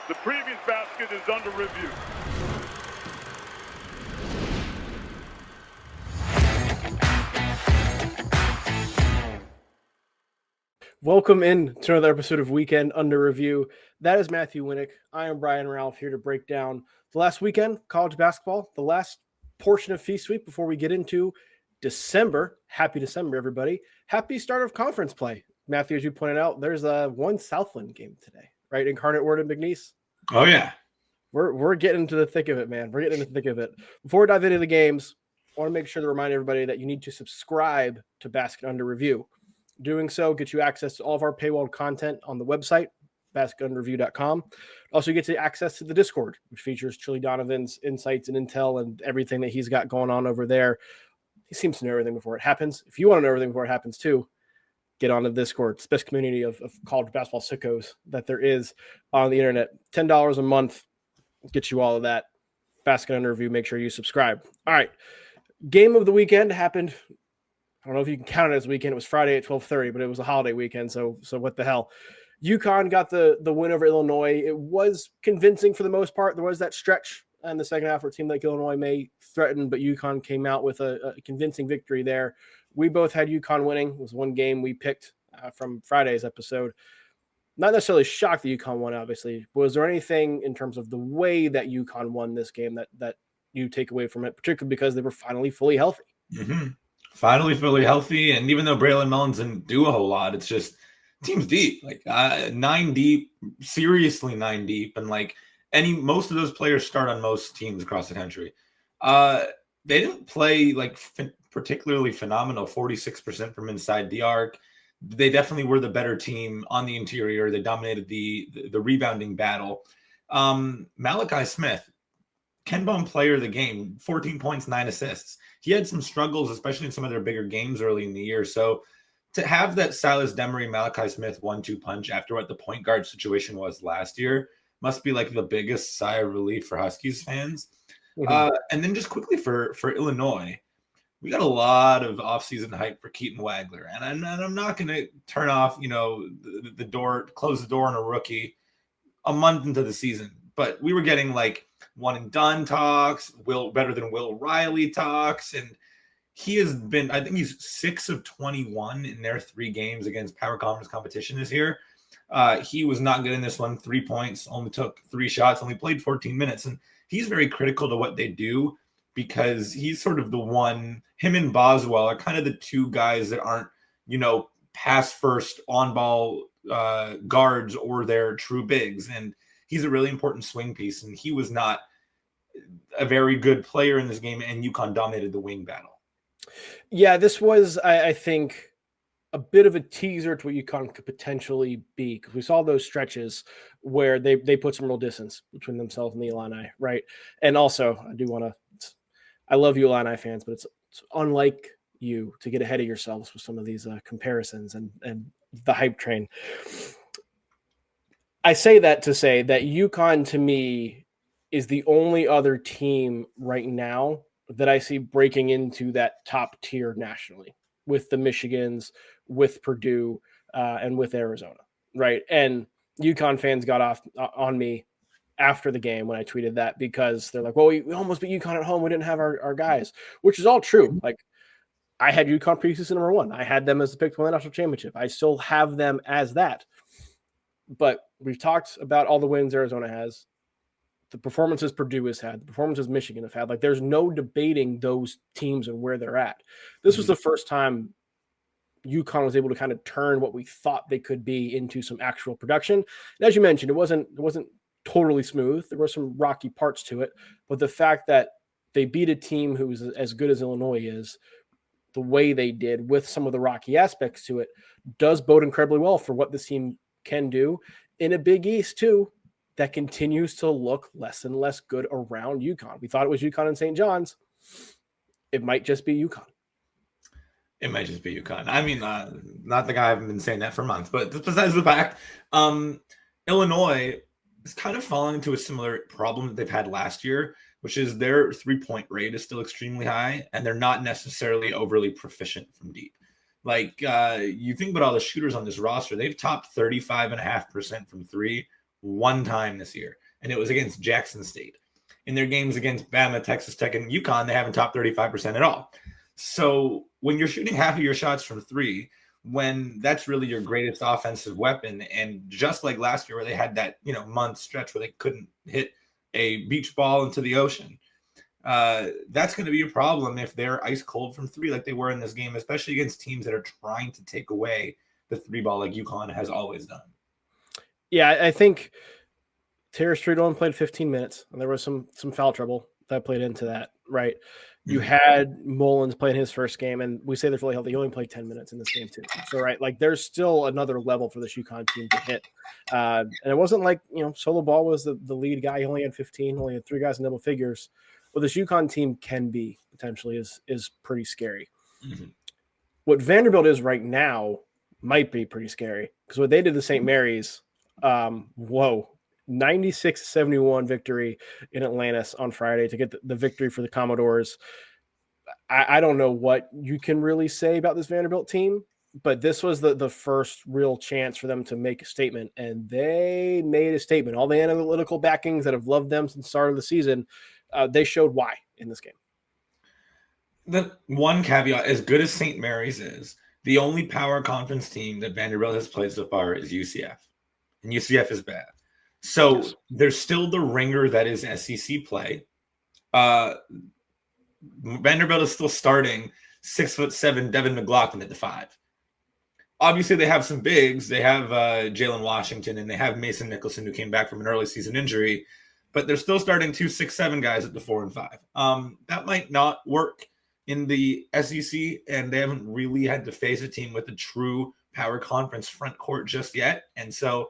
The previous basket is under review. Welcome in to another episode of Weekend Under Review. That is Matthew Winick. I am Brian Rauf here to break down the last weekend, college basketball, the last portion of Feast Week before we get into December. Happy December, everybody. Happy start of conference play. Matthew, as you pointed out, there's one Southland game today, right? Incarnate Word and McNeese. Oh, yeah. We're getting into the thick of it, man. We're getting into the thick of it. Before we dive into the games, I want to make sure to remind everybody that you need to subscribe to Basket Under Review. Doing so gets you access to all of our paywalled content on the website, basketunderreview.com. Also, you get to access to the Discord, which features Chili Donovan's insights and intel and everything that he's got going on over there. He seems to know everything before it happens. If you want to know everything before it happens too, get on the Discord. It's the best community of college basketball sickos that there is on the internet. $10 a month gets you all of that. Basket Under Review, make sure you subscribe. All right. Game of the weekend happened. I don't know if you can count it as a weekend. It was Friday at 12:30, but it was a holiday weekend, so what the hell. UConn got the win over Illinois. It was convincing for the most part. There was that stretch in the second half where a team like Illinois may threaten, but UConn came out with a convincing victory there. We both had UConn winning. It was one game we picked from Friday's episode. Not necessarily shocked that UConn won, obviously. Was there anything in terms of the way that UConn won this game that you take away from it, particularly because they were finally fully healthy? Mm-hmm. Finally fully healthy, and even though Braylon Mullins didn't do a whole lot, it's just team's deep, like 9 deep, seriously 9 deep, and like most of those players start on most teams across the country. They didn't play like particularly phenomenal, 46% from inside the arc. They definitely were the better team on the interior. They dominated the rebounding battle. Malachi Smith, Ken Bone player of the game, 14 points, 9 assists. He had some struggles, especially in some of their bigger games early in the year. So to have that Silas Demery, Malachi Smith 1-2 punch after what the point guard situation was last year must be like the biggest sigh of relief for Huskies fans. Mm-hmm. And then just quickly for Illinois, we got a lot of offseason hype for Keaton Wagler. And I'm not going to turn off, the door, close the door on a rookie a month into the season. But we were getting like one and done talks, better than Will Riley talks. And he has been, I think he's 6 of 21 in their 3 games against power conference competition this year. He was not good in this one. 3 points, only took 3 shots, only played 14 minutes. And he's very critical to what they do because he's sort of the one, him and Boswell are kind of the 2 guys that aren't, pass first on ball guards or their true bigs. And he's a really important swing piece, and he was not a very good player in this game, and UConn dominated the wing battle. Yeah, this was, I think, a bit of a teaser to what UConn could potentially be, because we saw those stretches where they put some real distance between themselves and the Illini, right? And also, I love you Illini fans, but it's unlike you to get ahead of yourselves with some of these comparisons and the hype train. I say that to say that UConn, to me, is the only other team right now that I see breaking into that top tier nationally with the Michigans, with Purdue, and with Arizona, right? And UConn fans got off on me after the game when I tweeted that because they're like, well, we almost beat UConn at home. We didn't have our guys, which is all true. Like, I had UConn preseason number 1. I had them as the pick to win the national championship. I still have them as that. But we've talked about all the wins Arizona has, the performances Purdue has had, the performances Michigan have had. Like, there's no debating those teams and where they're at. This was the first time UConn was able to kind of turn what we thought they could be into some actual production. And as you mentioned, it wasn't totally smooth. There were some rocky parts to it. But the fact that they beat a team who was as good as Illinois is, the way they did with some of the rocky aspects to it, does bode incredibly well for what this team can do in a Big East too, that continues to look less and less good around UConn. We thought it was UConn and St. John's. It might just be UConn. It might just be UConn. I mean, not the guy I haven't been saying that for months, but besides the fact, Illinois is kind of falling into a similar problem that they've had last year, which is their 3-point rate is still extremely high, and they're not necessarily overly proficient from deep. Like, you think about all the shooters on this roster, they've topped 35.5% from 3 one time this year, and it was against Jackson State. In their games against Bama, Texas Tech, and UConn, they haven't topped 35% at all. So when you're shooting half of your shots from three, when that's really your greatest offensive weapon, and just like last year where they had that month stretch where they couldn't hit a beach ball into the ocean, that's going to be a problem if they're ice cold from three like they were in this game, especially against teams that are trying to take away the three ball like UConn has always done. Yeah, I think Terrace Street only played 15 minutes, and there was some foul trouble that played into that, right? You had Mullins playing his first game, and we say they're fully healthy. He only played 10 minutes in this game too. So, right, like there's still another level for this UConn team to hit. And it wasn't like, Solo Ball was the lead guy. He only had 15, only had three guys in double figures. What this UConn team can be potentially is pretty scary. Mm-hmm. What Vanderbilt is right now might be pretty scary, because what they did to St. Mary's, 96-71 victory in Atlantis on Friday to get the victory for the Commodores. I don't know what you can really say about this Vanderbilt team, but this was the first real chance for them to make a statement, and they made a statement. All the analytical backings that have loved them since the start of the season, they showed why in this game. The one caveat, as good as St. Mary's is, the only power conference team that Vanderbilt has played so far is UCF, and UCF is bad. So yes, there's still the ringer that is SEC play. Vanderbilt is still starting 6'7" Devin McLaughlin at the 5. Obviously, they have some bigs. They have Jalen Washington, and they have Mason Nicholson, who came back from an early season injury. But they're still starting 2 6'7" guys at the 4 and 5. That might not work in the SEC, and they haven't really had to face a team with a true power conference front court just yet. And so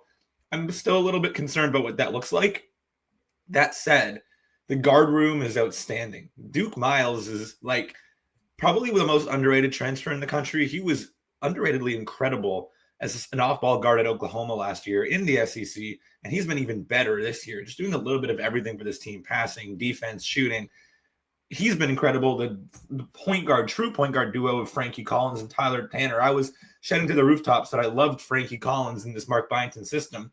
I'm still a little bit concerned about what that looks like. That said, the guard room is outstanding. Duke Miles is like probably the most underrated transfer in the country. He was underratedly incredible as an off-ball guard at Oklahoma last year in the SEC, and he's been even better this year, just doing a little bit of everything for this team, passing, defense, shooting. He's been incredible. The true point guard duo of Frankie Collins and Tyler Tanner. I was shouting to the rooftops that I loved Frankie Collins in this Mark Byington system.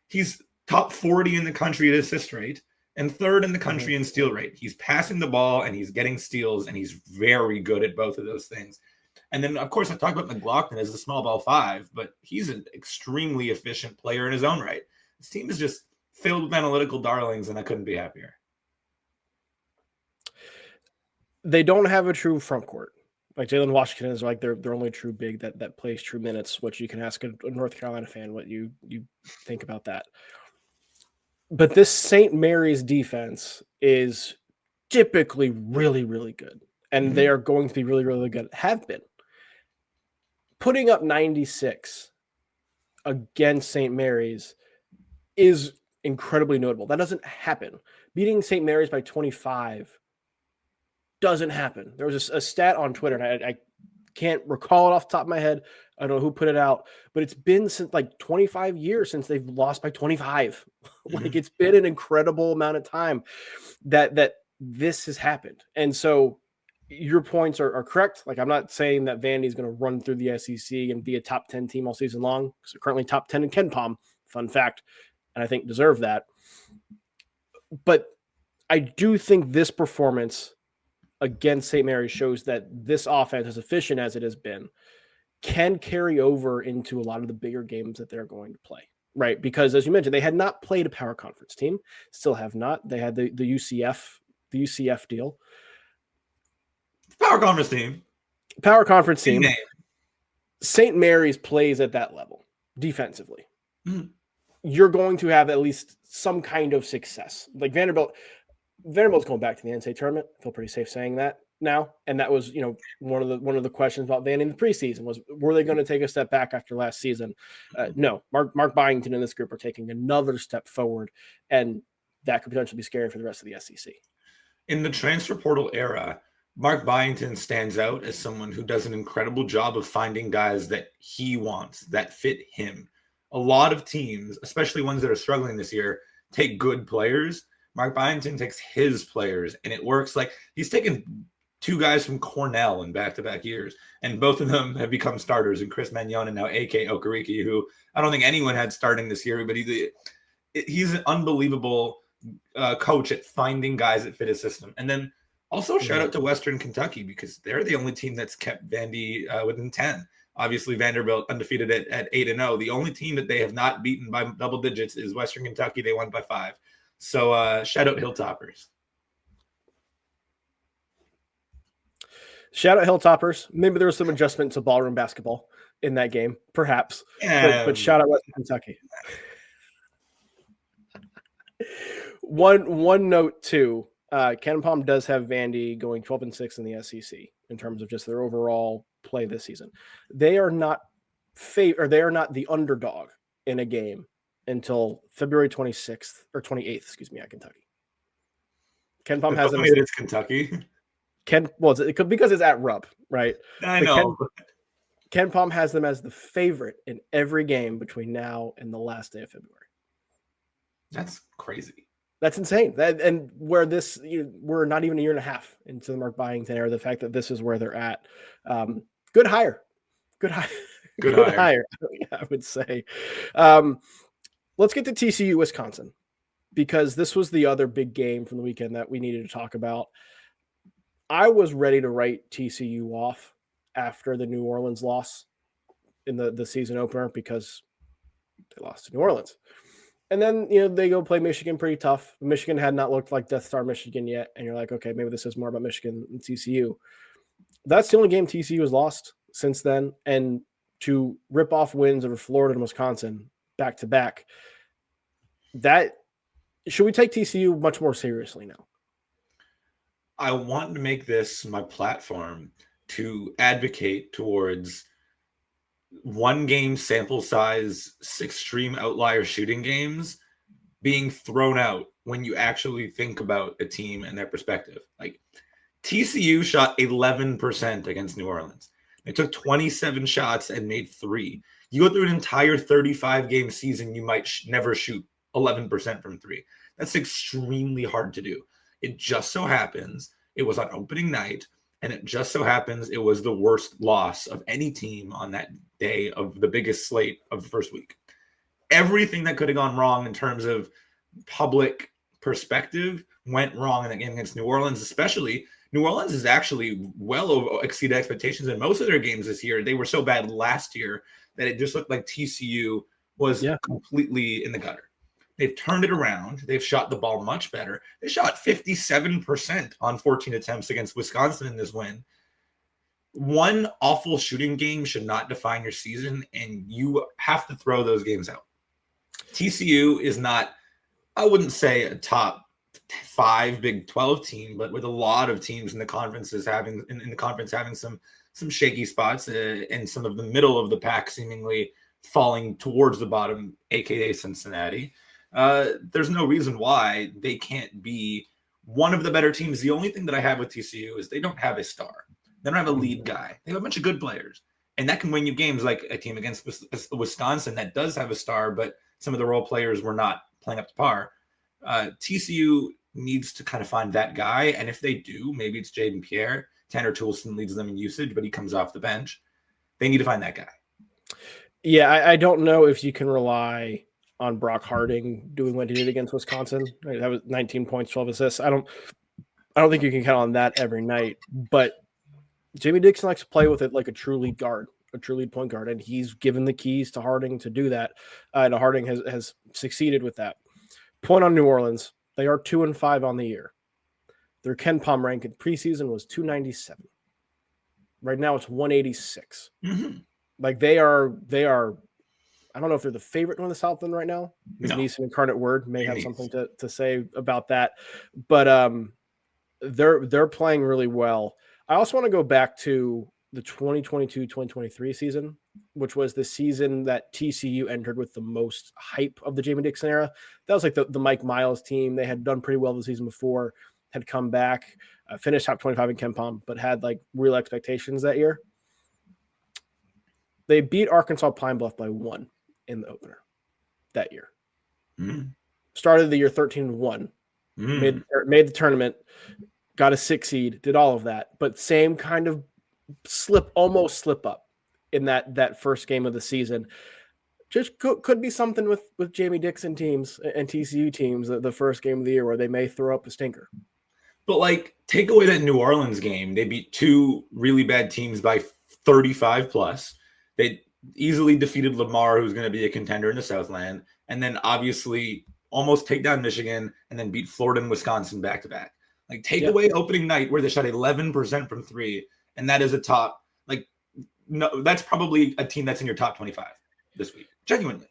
He's top 40 in the country at assist rate and third in the country in steal rate. He's passing the ball and he's getting steals, and he's very good at both of those things. And then, of course, I talk about McLaughlin as the small ball 5, but he's an extremely efficient player in his own right. This team is just filled with analytical darlings, and I couldn't be happier. They don't have a true front court. Like Jalen Washington is like their only true big that plays true minutes, which you can ask a North Carolina fan what you think about that. But this St. Mary's defense is typically really, really good. And they are going to be really, really good. Have been. Putting up 96 against St. Mary's is incredibly notable. That doesn't happen. Beating St. Mary's by 25 doesn't happen. There was a stat on Twitter, and I can't recall it off the top of my head. I don't know who put it out, but it's been since like 25 years since they've lost by 25. Like it's been an incredible amount of time that this has happened. And so your points are correct. Like I'm not saying that Vandy is going to run through the SEC and be a top 10 team all season long, because they're currently top 10 in Ken Palm. Fun fact. And I think deserve that. But I do think this performance against St. Mary's shows that this offense, as efficient as it has been, can carry over into a lot of the bigger games that they're going to play, right? Because as you mentioned, they had not played a power conference team, still have not. They had the UCF deal. Power conference team. St. Mary's plays at that level defensively. Mm-hmm. You're going to have at least some kind of success. Like Vanderbilt's going back to the NCAA tournament. I feel pretty safe saying that now. And that was, one of the questions about Vandy in the preseason was, were they going to take a step back after last season? No. Mark Byington and this group are taking another step forward, and that could potentially be scary for the rest of the SEC. In the transfer portal era, Mark Byington stands out as someone who does an incredible job of finding guys that he wants, that fit him. A lot of teams, especially ones that are struggling this year, take good players. Mark Byington takes his players, and it works. Like he's taken 2 guys from Cornell in back-to-back years, and both of them have become starters, and Chris Magnon and now A.K. Okereke, who I don't think anyone had starting this year, but he's an unbelievable coach at finding guys that fit his system. And then also shout out to Western Kentucky, because they're the only team that's kept Vandy within 10. Obviously, Vanderbilt undefeated at 8-0. The only team that they have not beaten by double digits is Western Kentucky. They won by 5. So shout out Hilltoppers. Shout out Hilltoppers. Maybe there was some adjustment to ballroom basketball in that game, perhaps. But shout out Western Kentucky. One note too. Ken Palm does have Vandy going 12-6 in the SEC in terms of just their overall play this season. They are not the underdog in a game until February 26th or 28th, at Kentucky. Ken Palm has them. It's Kentucky. Because it's at Rupp, right? I know. Ken Palm has them as the favorite in every game between now and the last day of February. That's crazy. That's insane. We're not even a year and a half into the Mark Byington era. The fact that this is where they're at, good hire. I would say. Let's get to TCU, Wisconsin, because this was the other big game from the weekend that we needed to talk about. I was ready to write TCU off after the New Orleans loss in the season opener because they lost to New Orleans. And then, they go play Michigan pretty tough. Michigan had not looked like Death Star Michigan yet. And you're like, okay, maybe this is more about Michigan than TCU. That's the only game TCU has lost since then. And to rip off wins over Florida and Wisconsin back to back, should we take TCU much more seriously now? I want to make this my platform to advocate towards one game sample size, extreme outlier shooting games being thrown out when you actually think about a team and their perspective. Like TCU shot 11% against New Orleans. They took 27 shots and made 3. You go through an entire 35 game season, you might never shoot 11% from 3. That's extremely hard to do. It just so happens it was on opening night, and it just so happens it was the worst loss of any team on that day of the biggest slate of the first week. Everything that could have gone wrong in terms of public perspective went wrong in that game against New Orleans, especially. New Orleans has actually well exceeded expectations in most of their games this year. They were so bad last year that it just looked like TCU was completely in the gutter. They've turned it around. They've shot the ball much better. They shot 57% on 14 attempts against Wisconsin in this win. One awful shooting game should not define your season, and you have to throw those games out. TCU is not, I wouldn't say a top 5 Big 12 team, but with a lot of teams in the conferences having some shaky spots and some of the middle of the pack seemingly falling towards the bottom, aka Cincinnati. There's no reason why they can't be one of the better teams. The only thing that I have with TCU is they don't have a star. They don't have a lead guy. They have a bunch of good players, and that can win you games, like a team against Wisconsin that does have a star, but some of the role players were not playing up to par. TCU needs to kind of find that guy, and if they do, maybe it's Jaden Pierre. Tanner Toolson leads them in usage, but he comes off the bench. They need to find that guy. Yeah, I don't know if you can rely on Brock Harding doing what he did against Wisconsin. Right, that was 19 points, 12 assists. I don't think you can count on that every night. But Jamie Dixon likes to play with it like a true lead guard, a true lead point guard, and he's given the keys to Harding to do that. And Harding has succeeded with that. Point on New Orleans: they are 2-5 on the year. Their Ken Palm rank in preseason was 297. Right now, it's 186. Mm-hmm. Like they are. I don't know if they're the favorite in the Southland right now. No. Neeson Incarnate Word may have something to say about that, but they're playing really well. I also want to go back to the 2022-2023 season, which was the season that TCU entered with the most hype of the Jamie Dixon era. That was like the Mike Miles team. They had done pretty well the season before, had come back, finished top 25 in Ken Palm, but had like real expectations that year. They beat Arkansas Pine Bluff by 1 in the opener that year. Started the year 13-1, made the tournament, got a 6 seed, did all of that, but same kind of almost slip up in that first game of the season. Just could be something with Jamie Dixon teams and TCU teams, the first game of the year where they may throw up a stinker. But like, take away that New Orleans game. They beat two really bad teams by 35 plus. They easily defeated Lamar, who's going to be a contender in the Southland, and then obviously almost take down Michigan and then beat Florida and Wisconsin back to back. Like, take away opening night where they shot 11% from three, and that is a top, like, no, that's probably a team that's in your top 25 this week. Genuinely.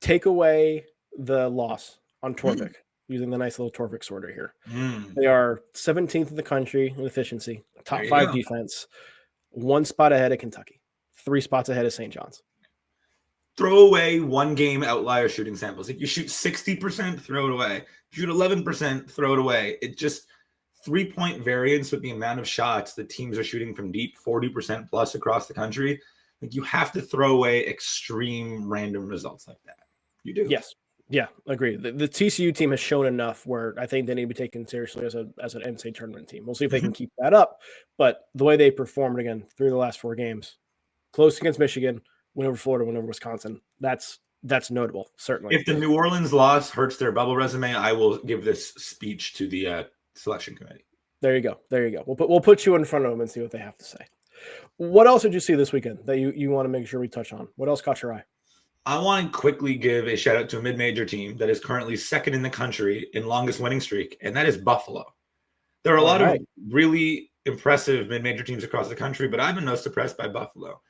Take away the loss on Torvik, using the nice little Torvik sorter here. They are 17th in the country in efficiency, top 5 defense, 1 spot ahead of Kentucky, 3 spots ahead of St. John's. Throw away one game outlier shooting samples. If you shoot 60%, throw it away. If you shoot 11%, throw it away. It just 3-point variance with the amount of shots the teams are shooting from deep, 40% plus across the country. Like, you have to throw away extreme random results like that. You do. Yes. Yeah, agree. The TCU team has shown enough where I think they need to be taken seriously as an NCAA tournament team. We'll see if they can keep that up. But the way they performed again through the last 4 games, close against Michigan, win over Florida, win over Wisconsin. That's notable, certainly. If the New Orleans loss hurts their bubble resume, I will give this speech to the selection committee. There you go. We'll put you in front of them and see what they have to say. What else did you see this weekend that you want to make sure we touch on? What else caught your eye? I want to quickly give a shout out to a mid-major team that is currently second in the country in longest winning streak, and that is Buffalo. There are a lot of really impressive mid-major teams across the country, but I've been most impressed by Buffalo.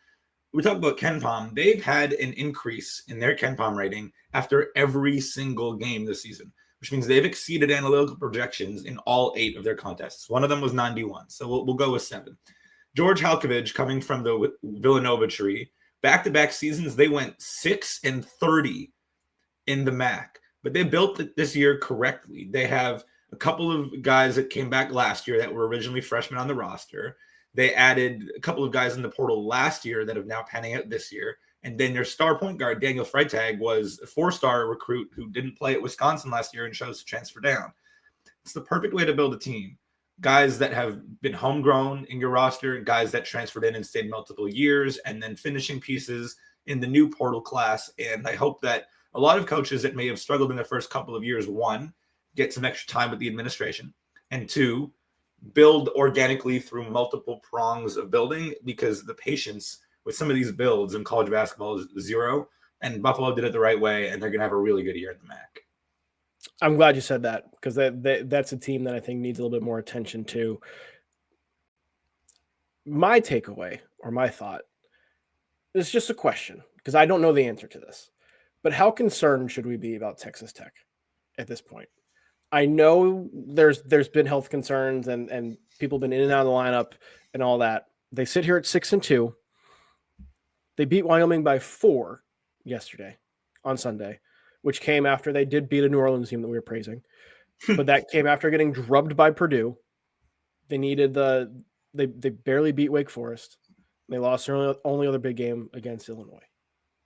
We talk about KenPom. They've had an increase in their KenPom rating after every single game this season, which means they've exceeded analytical projections in all 8 of their contests. One of them was 91, so we'll go with 7. George Halkovich, coming from the Villanova tree, back-to-back seasons, they went 6-30 in the MAC, but they built it this year correctly. They have a couple of guys that came back last year that were originally freshmen on the roster. They added a couple of guys in the portal last year that have now panning out this year. And then their star point guard, Daniel Freitag, was a 4-star recruit who didn't play at Wisconsin last year and chose to transfer down. It's the perfect way to build a team. Guys that have been homegrown in your roster, guys that transferred in and stayed multiple years, and then finishing pieces in the new portal class. And I hope that a lot of coaches that may have struggled in the first couple of years, 1, get some extra time with the administration, and 2, build organically through multiple prongs of building, because the patience with some of these builds in college basketball is 0. And Buffalo did it the right way, and they're going to have a really good year in the MAC. I'm glad you said that, because that's a team that I think needs a little bit more attention too. My takeaway or my thought is just a question, because I don't know the answer to this, but how concerned should we be about Texas Tech at this point? I know there's been health concerns and people have been in and out of the lineup and all that. They sit here at 6-2. They beat Wyoming by 4 yesterday on Sunday, which came after they did beat a New Orleans team that we were praising. But that came after getting drubbed by Purdue. They needed they barely beat Wake Forest. They lost their only other big game against Illinois.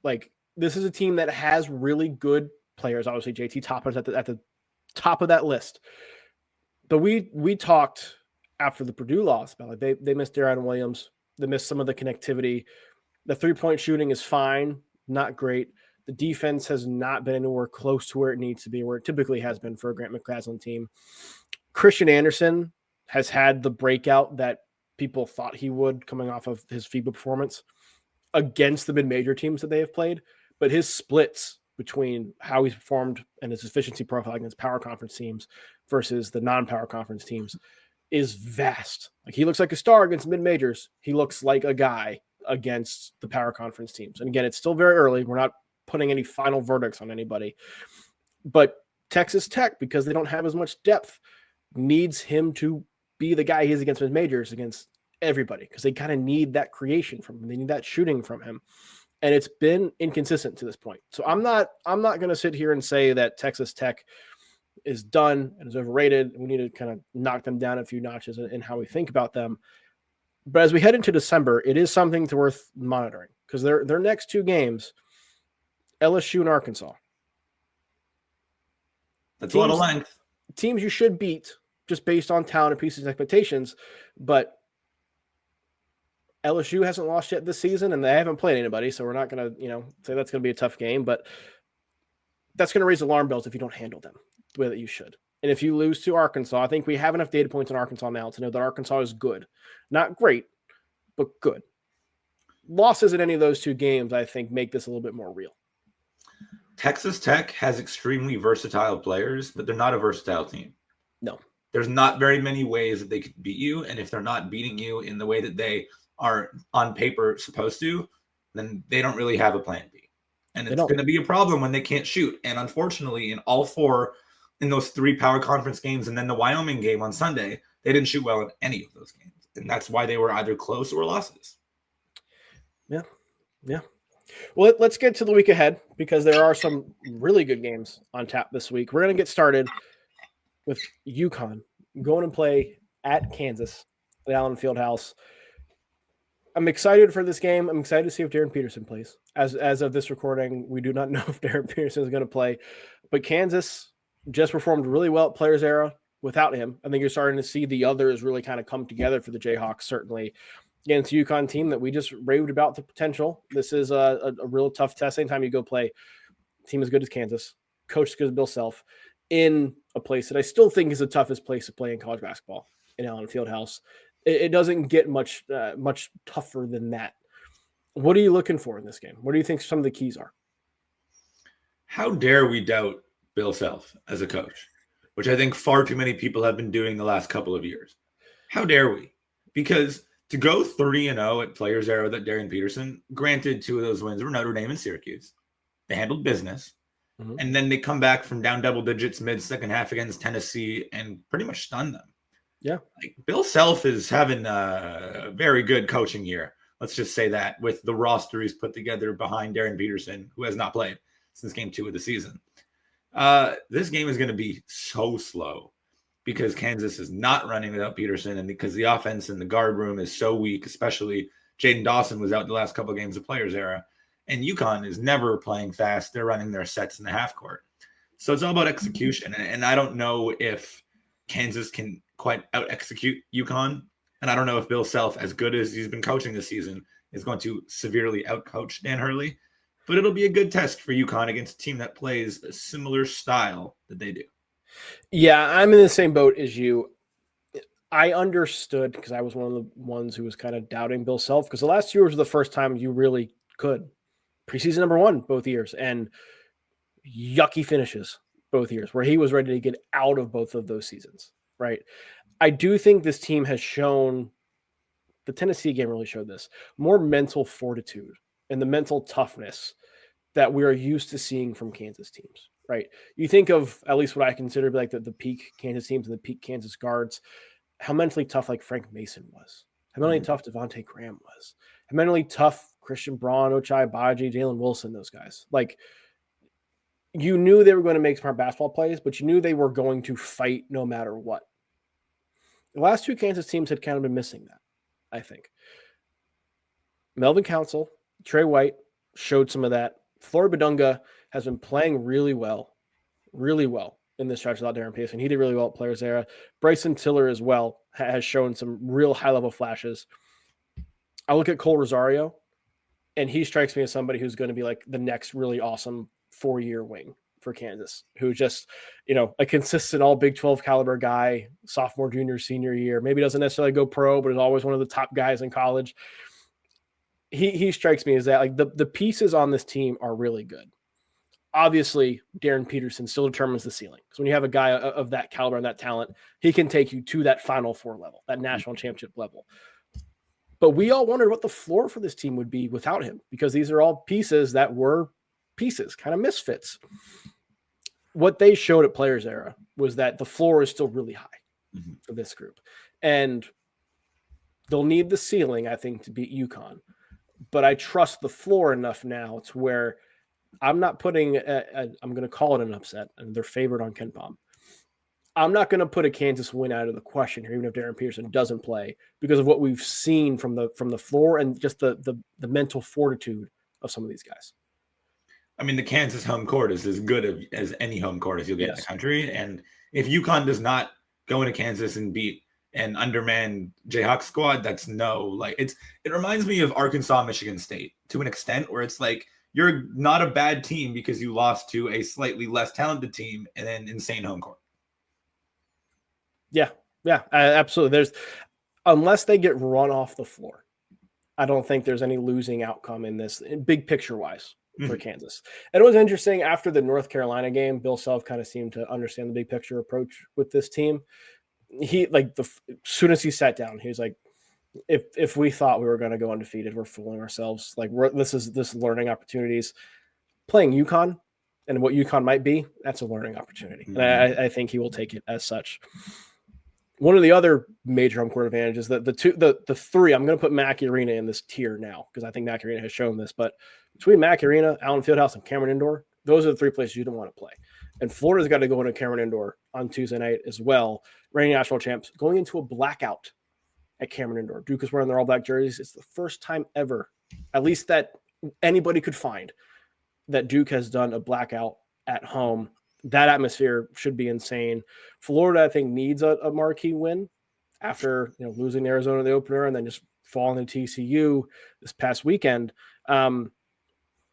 Like, this is a team that has really good players. Obviously, JT Toppin's at the top of that list. But we talked after the Purdue loss about, like, they missed Deron Williams. They missed some of the connectivity. The 3-point shooting is fine, not great. The defense has not been anywhere close to where it needs to be, where it typically has been for a Grant McCaslin team. Christian Anderson has had the breakout that people thought he would coming off of his FIBA performance against the mid-major teams that they have played. But his splits between how he's performed and his efficiency profile against power conference teams versus the non-power conference teams is vast. Like, he looks like a star against mid-majors. He looks like a guy against the power conference teams. And again, it's still very early. We're not putting any final verdicts on anybody. But Texas Tech, because they don't have as much depth, needs him to be the guy he is against mid-majors, against everybody, because they kind of need that creation from him. They need that shooting from him. And it's been inconsistent to this point. So I'm not going to sit here and say that Texas Tech is done and is overrated. We need to kind of knock them down a few notches in how we think about them. But as we head into December, it is something to worth monitoring, because their next 2 games, LSU and Arkansas. That's a lot of length. Teams you should beat just based on talent and pieces and expectations, but LSU hasn't lost yet this season, and they haven't played anybody, so we're not going to, say that's going to be a tough game, but that's going to raise alarm bells if you don't handle them the way that you should. And if you lose to Arkansas, I think we have enough data points on Arkansas now to know that Arkansas is good. Not great, but good. Losses in any of those two games, I think, make this a little bit more real. Texas Tech has extremely versatile players, but they're not a versatile team. No. There's not very many ways that they could beat you, and if they're not beating you in the way that they are on paper supposed to, then they don't really have a plan B. And it's going to be a problem when they can't shoot. And unfortunately, in those 3 power conference games and then the Wyoming game on Sunday, they didn't shoot well in any of those games. And that's why they were either close or losses. Yeah. Well, let's get to the week ahead because there are some really good games on tap this week. We're going to get started with UConn going and play at Kansas at Allen Fieldhouse. I'm excited for this game. I'm excited to see if Darren Peterson plays. As of this recording, we do not know if Darren Peterson is going to play. But Kansas just performed really well at Players Era without him. I think you're starting to see the others really kind of come together for the Jayhawks, certainly. Against a UConn team that we just raved about the potential. This is a real tough test. Anytime you go play a team as good as Kansas, coach as good as Bill Self, in a place that I still think is the toughest place to play in college basketball in Allen Fieldhouse. It doesn't get much tougher than that. What are you looking for in this game? What do you think some of the keys are? How dare we doubt Bill Self as a coach, which I think far too many people have been doing the last couple of years. How dare we? Because to go 30-0 at Players Era that Darren Peterson, granted 2 of those wins were Notre Dame and Syracuse. They handled business. Mm-hmm. And then they come back from down double digits mid-second half against Tennessee and pretty much stun them. Yeah. Bill Self is having a very good coaching year. Let's just say that with the roster he's put together behind Darren Peterson, who has not played since game 2 of the season. This game is going to be so slow because Kansas is not running without Peterson and because the offense in the guard room is so weak, especially Jaden Dawson was out the last couple of games of Players Era. And UConn is never playing fast. They're running their sets in the half court. So it's all about execution. And I don't know if Kansas can quite out-execute UConn. And I don't know if Bill Self, as good as he's been coaching this season, is going to severely out-coach Dan Hurley. But it'll be a good test for UConn against a team that plays a similar style that they do. Yeah, I'm in the same boat as you. I understood because I was one of the ones who was kind of doubting Bill Self because the last 2 years were the first time you really could. Preseason number 1 both years and yucky finishes both years where he was ready to get out of both of those seasons, right? I do think this team has shown, the Tennessee game really showed this, more mental fortitude and the mental toughness that we are used to seeing from Kansas teams, right? You think of at least what I consider like the peak Kansas teams and the peak Kansas guards, how mentally tough like Frank Mason was, how mentally tough Devontae Graham was, how mentally tough Christian Braun, Ochai Agbaji, Jalen Wilson, those guys. Like, you knew they were going to make smart basketball plays, but you knew they were going to fight no matter what. The last 2 Kansas teams had kind of been missing that, I think. Melvin Council, Trey White showed some of that. Flory Badunga has been playing really well in this stretch without Darren Peterson. He did really well at Players Era. Bryson Tiller as well has shown some real high-level flashes. I look at Cole Rosario, and he strikes me as somebody who's going to be like the next really awesome 4-year wing for Kansas, who just, a consistent all Big 12 caliber guy, sophomore, junior, senior year, maybe doesn't necessarily go pro, but is always one of the top guys in college. He strikes me as that. Like the pieces on this team are really good. Obviously, Darren Peterson still determines the ceiling. So when you have a guy of that caliber and that talent, he can take you to that Final Four level, that national championship level. But we all wondered what the floor for this team would be without him, because these are all pieces that were pieces, kind of misfits. What they showed at Players Era was that the floor is still really high for this group. And they'll need the ceiling, I think, to beat UConn. But I trust the floor enough now to where I'm not putting I'm going to call it an upset, and they're favored on KenPom. I'm not going to put a Kansas win out of the question here, even if Darren Peterson doesn't play, because of what we've seen from the floor and just the mental fortitude of some of these guys. I mean, the Kansas home court is as good as any home court as you'll get in the country. And if UConn does not go into Kansas and beat and undermanned Jayhawk squad, that's no, like it reminds me of Arkansas, Michigan State to an extent, where it's like you're not a bad team because you lost to a slightly less talented team and an insane home court. Yeah, absolutely. Unless they get run off the floor, I don't think there's any losing outcome in this, big picture wise, for Kansas. And it was interesting after the North Carolina game. Bill Self kind of seemed to understand the big picture approach with this team. He as soon as he sat down, he was like, "If we thought we were going to go undefeated, we're fooling ourselves. Like this learning opportunities. Playing UConn and what UConn might be, that's a learning opportunity, and I think he will take it as such." One of the other major home court advantages that the three, I'm going to put Mackey Arena in this tier now because I think Mackey Arena has shown this, but between Mackey Arena, Allen Fieldhouse, and Cameron Indoor, those are the three places you don't want to play. And Florida's got to go into Cameron Indoor on Tuesday night as well. Reigning national champs going into a blackout at Cameron Indoor. Duke is wearing their all black jerseys. It's the first time ever, at least that anybody could find, that Duke has done a blackout at home. That atmosphere should be insane. Florida, I think, needs a marquee win after losing Arizona in the opener and then just falling to TCU this past weekend.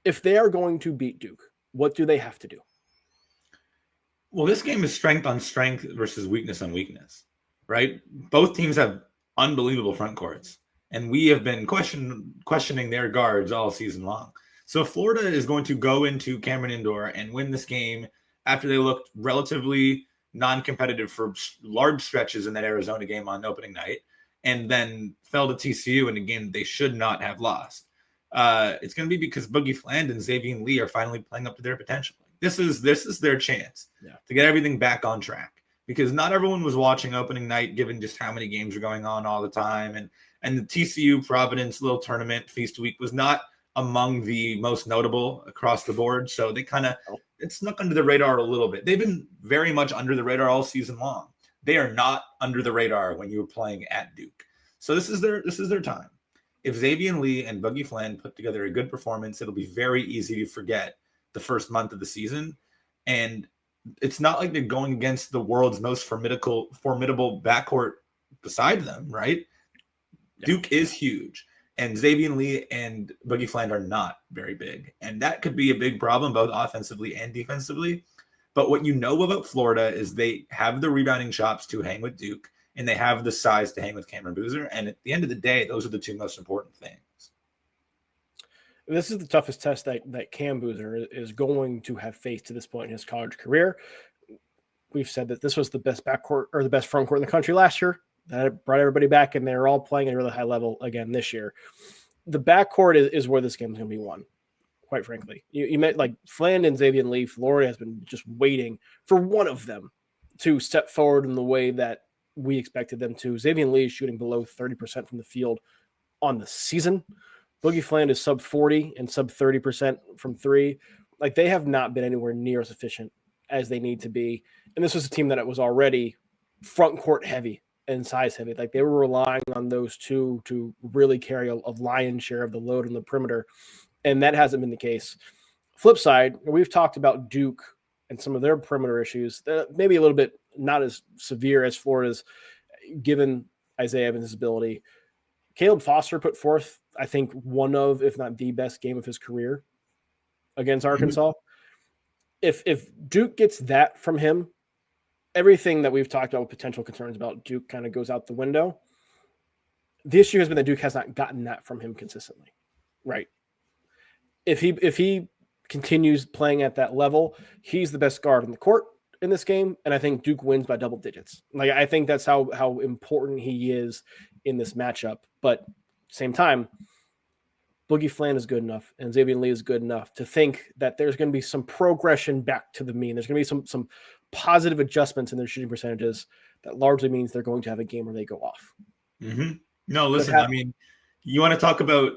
If they are going to beat Duke, what do they have to do? Well, this game is strength on strength versus weakness on weakness, right? Both teams have unbelievable front courts, and we have been questioning their guards all season long. So Florida is going to go into Cameron Indoor and win this game after they looked relatively non-competitive for large stretches in that Arizona game on opening night, and then fell to TCU in a game they should not have lost. It's going to be because Boogie Fland and Xavier Lee are finally playing up to their potential. This is their chance to get everything back on track, because not everyone was watching opening night, given just how many games are going on all the time. And the TCU Providence little tournament Feast Week was not among the most notable across the board. So they it snuck under the radar a little bit. They've been very much under the radar all season long. They are not under the radar when you were playing at Duke. So this is their time. If Xavier Lee and Boogie Fland put together a good performance, it'll be very easy to forget the first month of the season. And it's not like they're going against the world's most formidable backcourt beside them, right? Yeah. Duke is huge. And Xavier Lee and Boogie Fland are not very big. And that could be a big problem, both offensively and defensively. But what you know about Florida is they have the rebounding chops to hang with Duke, and they have the size to hang with Cameron Boozer. And at the end of the day, those are the two most important things. This is the toughest test that Cam Boozer is going to have faced to this point in his college career. We've said that this was the best backcourt or the best front court in the country last year. That brought everybody back, and they're all playing at a really high level again this year. The backcourt is where this game is going to be won, quite frankly. You met like Fland and Xavier Lee. Florida has been just waiting for one of them to step forward in the way that we expected them to. Xavier Lee is shooting below 30% from the field on the season. Boogie Fland is sub 40 and sub 30% from three. Like, they have not been anywhere near as efficient as they need to be. And this was a team that was already front court heavy and size heavy. Like, they were relying on those two to really carry a lion's share of the load in the perimeter. And that hasn't been the case. Flip side, we've talked about Duke and some of their perimeter issues, maybe a little bit not as severe as Florida's, given Isaiah Evans' ability. Caleb Foster put forth, I think, one of, if not the best game of his career against Arkansas. If Duke gets that from him, everything that we've talked about with potential concerns about Duke kind of goes out the window. The issue has been that Duke has not gotten that from him consistently, right? If he continues playing at that level, he's the best guard on the court in this game, and I think Duke wins by double digits. Like, I think that's how important he is in this matchup. But same time, Boogie Fland is good enough and Xavier Lee is good enough to think that there's going to be some progression back to the mean. There's going to be some positive adjustments in their shooting percentages that largely means they're going to have a game where they go off. Mm-hmm. No, listen, I mean, you want to talk about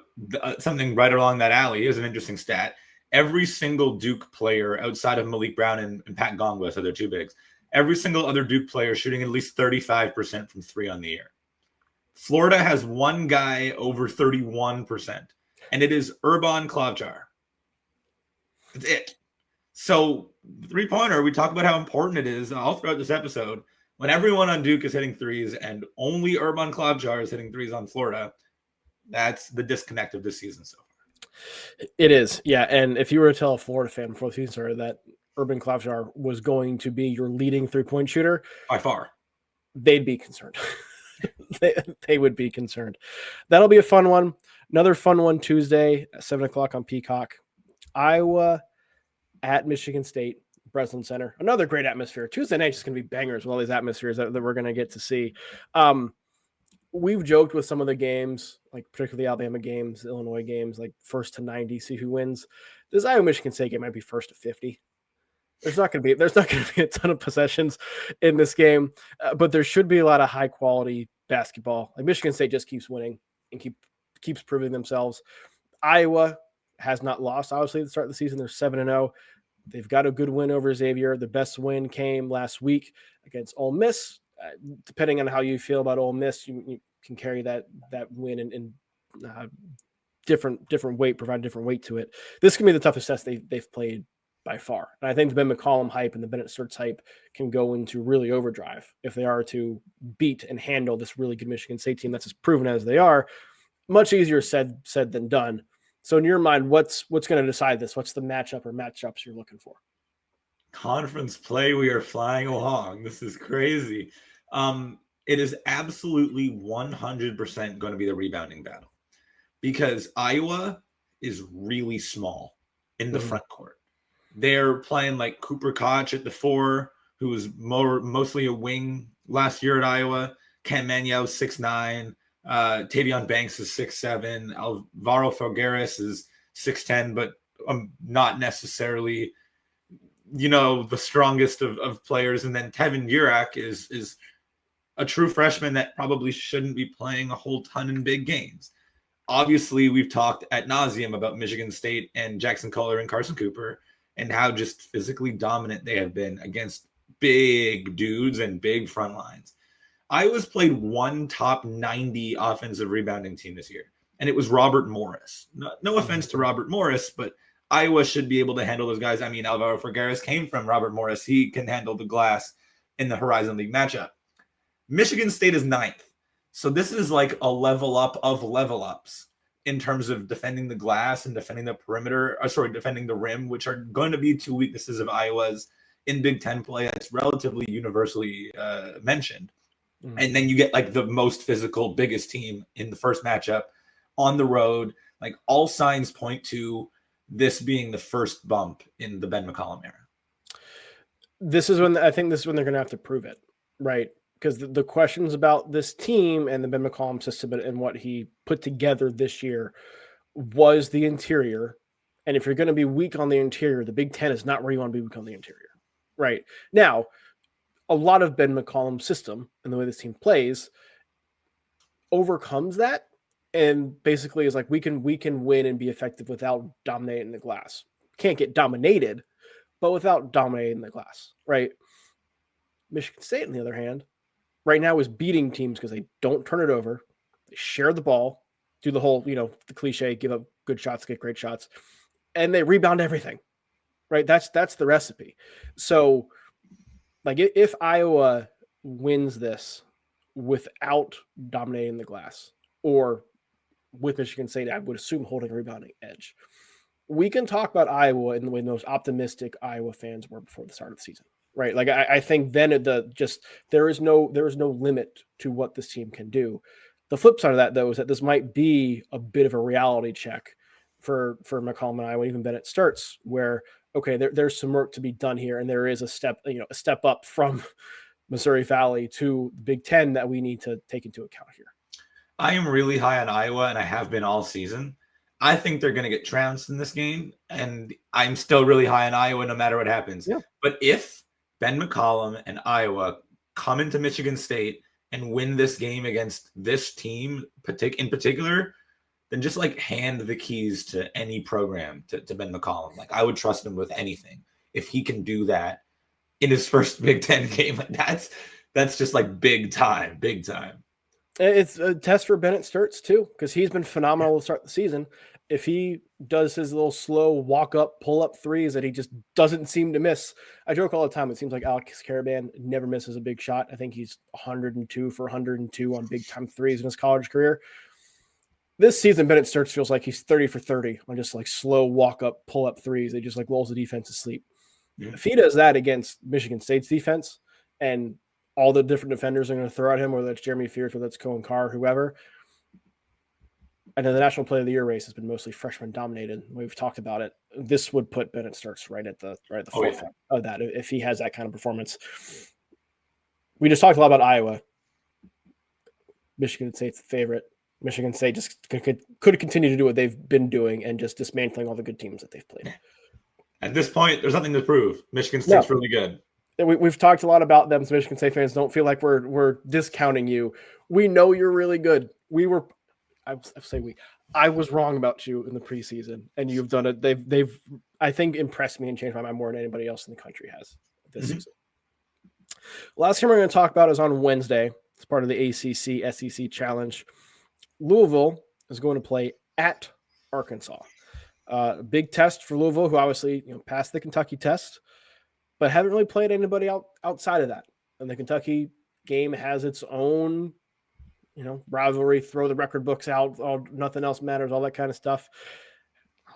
something right along that alley. Here's an interesting stat. Every single Duke player outside of Malik Brown and Pat Gongwa, so they're two bigs, every single other Duke player shooting at least 35% from three on the year. Florida has one guy over 31%, and it is Urban Klavchar. That's it. So three-pointer, we talk about how important it is all throughout this episode, When everyone on Duke is hitting threes and only Urban Klobjar is hitting threes on Florida, that's the disconnect of this season so far. It is, yeah. And if you were to tell a Florida fan before the season started that Urban Klobjar was going to be your leading three-point shooter, by far, they'd be concerned. they would be concerned. That'll be a fun one. Another fun one Tuesday at 7 o'clock on Peacock. Iowa at Michigan State, Breslin Center. Another great atmosphere. Tuesday night is going to be bangers with all these atmospheres that we're going to get to see. We've joked with some of the games, like particularly the Alabama games, the Illinois games, like first to 90, see who wins. This Iowa Michigan State game might be first to 50. There's not going to be a ton of possessions in this game, but there should be a lot of high quality basketball. Like Michigan State just keeps winning and keeps proving themselves. Iowa has not lost, obviously, at the start of the season. They're 7-0. They've got a good win over Xavier. The best win came last week against Ole Miss. Depending on how you feel about Ole Miss, you can carry that win in different weight, provide different weight to it. This can be the toughest test they've played by far. And I think the Ben McCollum hype and the Bennett Sturts hype can go into really overdrive if they are to beat and handle this really good Michigan State team that's as proven as they are. Much easier said than done. So in your mind, what's going to decide this? What's the matchup or matchups you're looking for? Conference play, we are flying along. This is crazy. It is absolutely 100% going to be the rebounding battle because Iowa is really small in the front court. They're playing like Cooper Koch at the 4, who was mostly a wing last year at Iowa. Cam Manio's 6'9". Tavion Banks is 6'7". Alvaro Felgueres is 6'10", but not necessarily, the strongest of players. And then Tevin Urak is a true freshman that probably shouldn't be playing a whole ton in big games. Obviously, we've talked ad nauseum about Michigan State and Jackson Kohler and Carson Cooper and how just physically dominant they have been against big dudes and big front lines. Iowa's played one top 90 offensive rebounding team this year, and it was Robert Morris. No offense to Robert Morris, but Iowa should be able to handle those guys. I mean, Alvaro Felgueres came from Robert Morris. He can handle the glass in the Horizon League matchup. Michigan State is 9th. So this is like a level up of level ups in terms of defending the glass and defending the perimeter, defending the rim, which are going to be two weaknesses of Iowa's in Big Ten play. That's relatively universally mentioned. And then you get like the most physical, biggest team in the first matchup on the road. Like all signs point to this being the first bump in the Ben McCollum era. This is when they're going to have to prove it, right? Because the questions about this team and the Ben McCollum system and what he put together this year was the interior. And if you're going to be weak on the interior, the Big Ten is not where you want to be weak on the interior, right? Now, a lot of Ben McCollum's system and the way this team plays overcomes that and basically is like we can win and be effective without dominating the glass. Can't get dominated, but without dominating the glass, right? Michigan State, on the other hand, right now is beating teams because they don't turn it over. They share the ball, do the whole, the cliche, give up good shots, get great shots, and they rebound everything, right? That's the recipe. So, like, if Iowa wins this without dominating the glass or with Michigan State, I would assume holding a rebounding edge, we can talk about Iowa in the way those optimistic Iowa fans were before the start of the season. Right. Like I think then there is no limit to what this team can do. The flip side of that, though, is that this might be a bit of a reality check for McCollum and Iowa, even Bennett Sturts, where, okay, there's some work to be done here. And there is a step up from Missouri Valley to Big Ten that we need to take into account here. I am really high on Iowa, and I have been all season. I think they're going to get trounced in this game, and I'm still really high on Iowa no matter what happens. Yeah. But if Ben McCollum and Iowa come into Michigan State and win this game against this team in particular, then just like hand the keys to any program to Ben McCollum. Like I would trust him with anything. If he can do that in his first Big Ten game, like that's just like big time. It's a test for Bennett Sturts too, because he's been phenomenal to start the season. if he does his little slow walk up, pull up threes that he just doesn't seem to miss. I joke all the time. It seems like Alex Caravan never misses a big shot. I think he's 102 for 102 on big time threes in his college career. This season, Bennett Sturts feels like he's 30 for 30 on just like slow walk up, pull up threes. They just like lulls the defense to sleep. Yeah. If he does that against Michigan State's defense and all the different defenders are going to throw at him, whether that's Jeremy Fears, whether that's Cohen Carr, whoever. I know the National Player of the Year race has been mostly freshman dominated. We've talked about it. This would put Bennett Sturts right at the forefront of that if he has that kind of performance. We just talked a lot about Iowa. Michigan State's the favorite. Michigan State just could continue to do what they've been doing and just dismantling all the good teams that they've played. At this point, there's nothing to prove. Michigan State's really good. We've talked a lot about them, so Michigan State fans don't feel like we're discounting you. We know you're really good. I was wrong about you in the preseason, and you've done it. They've I think impressed me and changed my mind more than anybody else in the country has this season. Last game we're going to talk about is on Wednesday. It's part of the ACC SEC Challenge. Louisville is going to play at Arkansas. Big test for Louisville, who obviously passed the Kentucky test, but haven't really played anybody outside of that. And the Kentucky game has its own, rivalry, throw the record books out, nothing else matters, all that kind of stuff.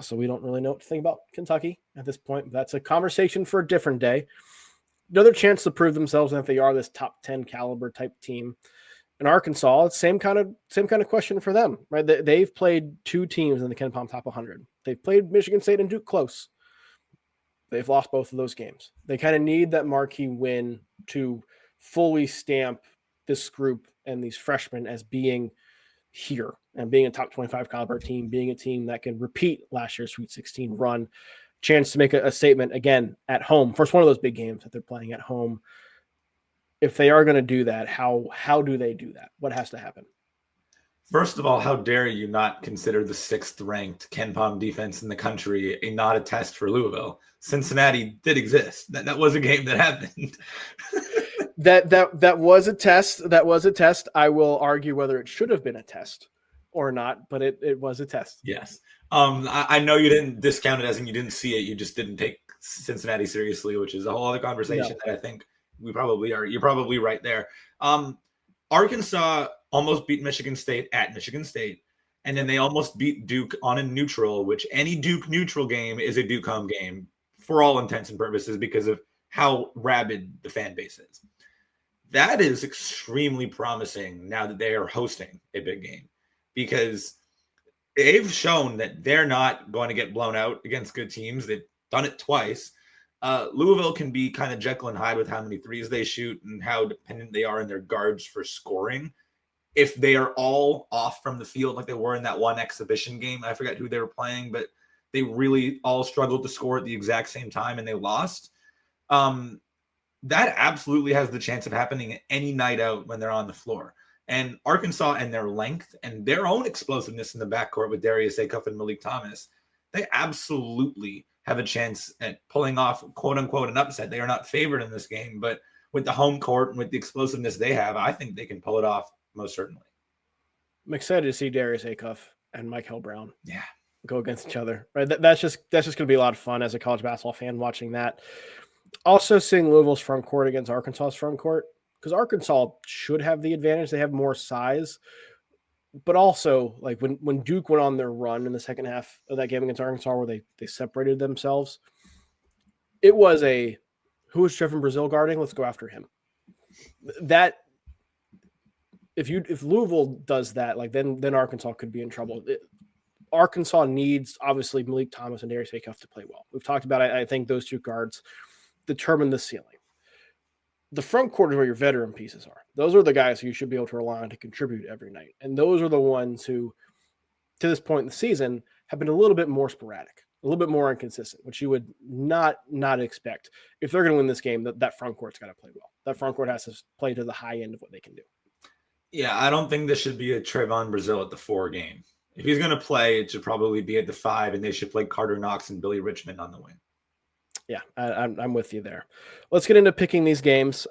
So we don't really know what to think about Kentucky at this point. That's a conversation for a different day. Another chance to prove themselves, and if they are this top 10 caliber type team. In Arkansas, it's same kind of question for them, right? They've played two teams in the KenPom Top 100. They've played Michigan State and Duke close. They've lost both of those games. They kind of need that marquee win to fully stamp this group and these freshmen as being here and being a top 25 caliber team, being a team that can repeat last year's Sweet 16 run. Chance to make a statement again at home. First one of those big games that they're playing at home. If they are going to do that, how do they do that? What has to happen? First of all, how dare you not consider the 6th-ranked KenPom defense in the country not a test for Louisville? Cincinnati did exist. That was a game that happened. that was a test. That was a test. I will argue whether it should have been a test or not, but it was a test. Yes. I know you didn't discount it as in you didn't see it. You just didn't take Cincinnati seriously, which is a whole other conversation that I think we probably are. You're probably right there. Arkansas almost beat Michigan State at Michigan State, and then they almost beat Duke on a neutral, which any Duke neutral game is a Duke home game for all intents and purposes because of how rabid the fan base is. That is extremely promising now that they are hosting a big game because they've shown that they're not going to get blown out against good teams. They've done it twice. Louisville can be kind of Jekyll and Hyde with how many threes they shoot and how dependent they are in their guards for scoring. If they are all off from the field like they were in that one exhibition game, I forget who they were playing, but they really all struggled to score at the exact same time and they lost. That absolutely has the chance of happening any night out when they're on the floor. And Arkansas and their length and their own explosiveness in the backcourt with Darius Acuff and Malik Thomas, they absolutely have a chance at pulling off, quote unquote, an upset. They are not favored in this game, but with the home court and with the explosiveness they have, I think they can pull it off most certainly. I'm excited to see Darius Acuff and Mike Brown go against each other. Right, that's just going to be a lot of fun as a college basketball fan watching that. Also seeing Louisville's front court against Arkansas's front court, because Arkansas should have the advantage. They have more size. But also, like when Duke went on their run in the second half of that game against Arkansas where they separated themselves, it was who is Trevin Brazil guarding? Let's go after him. That if Louisville does that, like then Arkansas could be in trouble. Arkansas needs obviously Malik Thomas and Darius Acuff to play well. We've talked about it. I think those two guards determine the ceiling. The front court is where your veteran pieces are. Those are the guys who you should be able to rely on to contribute every night. And those are the ones who, to this point in the season, have been a little bit more sporadic, a little bit more inconsistent, which you would not expect. If they're going to win this game, that front court's got to play well. That front court has to play to the high end of what they can do. Yeah, I don't think this should be a Trevon Brazil at the 4 game. If he's going to play, it should probably be at the 5, and they should play Carter Knox and Billy Richmond on the wing. Yeah, I'm with you there. Let's get into picking these games.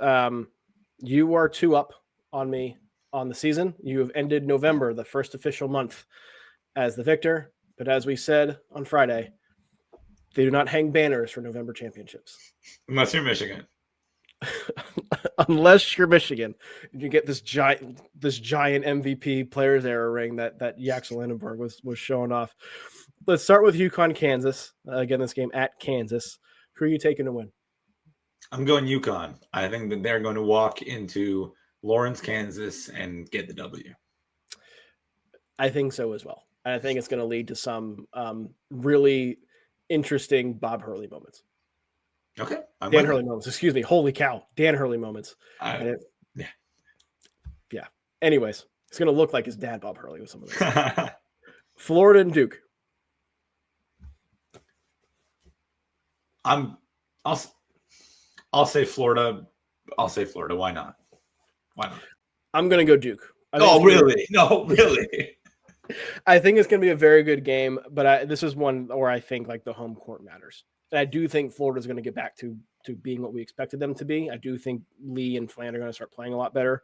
You are 2 up on me on the season. You have ended November, the first official month, as the victor. But as we said on Friday, they do not hang banners for November championships. Unless you're Michigan. Unless you're Michigan, you get this giant MVP Players Era ring that Yaxel Lindenberg was showing off. Let's start with UConn, Kansas. Again, this game at Kansas. Who are you taking to win? I'm going UConn. I think that they're going to walk into Lawrence, Kansas, and get the W. I think so as well. I think it's going to lead to some really interesting Bob Hurley moments. Okay. Dan Hurley moments. Excuse me. Holy cow. Dan Hurley moments. Yeah. Anyways, it's going to look like his dad, Bob Hurley, with some of this. Florida and Duke. I'll say Florida. I'll say Florida. Why not? I'm going to go Duke. Oh, really? No, really. I think it's going to be a very good game, but this is one where I think like the home court matters. And I do think Florida is going to get back to being what we expected them to be. I do think Lee and Flan are going to start playing a lot better.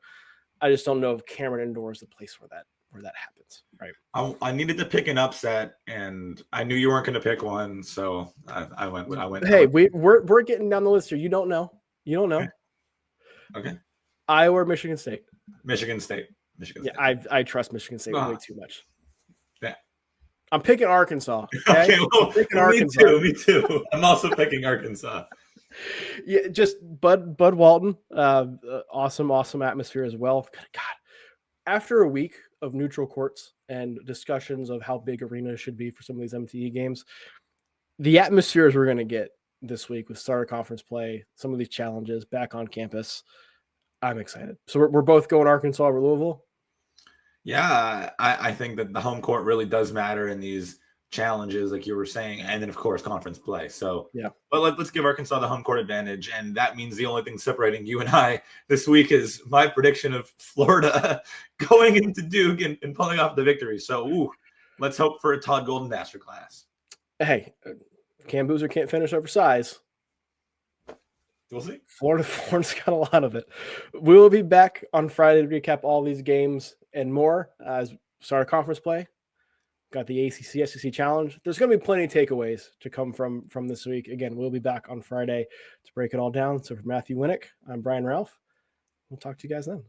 I just don't know if Cameron Indoor is the place where that happens. Right. I needed to pick an upset, and I knew you weren't going to pick one, so I went. Hey, we're getting down the list here. You don't know. Okay. Iowa or Michigan State. Michigan State. Yeah, I trust Michigan State way too much. Yeah. I'm picking Arkansas. Okay, well, me too. I'm also picking Arkansas. Yeah, just Bud Walton. Awesome atmosphere as well. God, after a week of neutral courts and discussions of how big arenas should be for some of these MTE games, the atmospheres we're going to get this week with starter conference play, some of these challenges back on campus, I'm excited. So we're both going Arkansas over Louisville. Yeah, I think that the home court really does matter in these challenges, like you were saying, and then of course conference play. So yeah, but let's give Arkansas the home court advantage, and that means the only thing separating you and I this week is my prediction of Florida going into Duke and pulling off the victory. So let's hope for a Todd Golden masterclass. Hey, Cam Boozer can't finish over size. We'll see. Florida's got a lot of it. We will be back on Friday to recap all these games and more as starter conference play. Got the ACC SEC challenge. There's going to be plenty of takeaways to come from this week. Again, we'll be back on Friday to break it all down. So for Matthew Winick, I'm Brian Rauf. We'll talk to you guys then.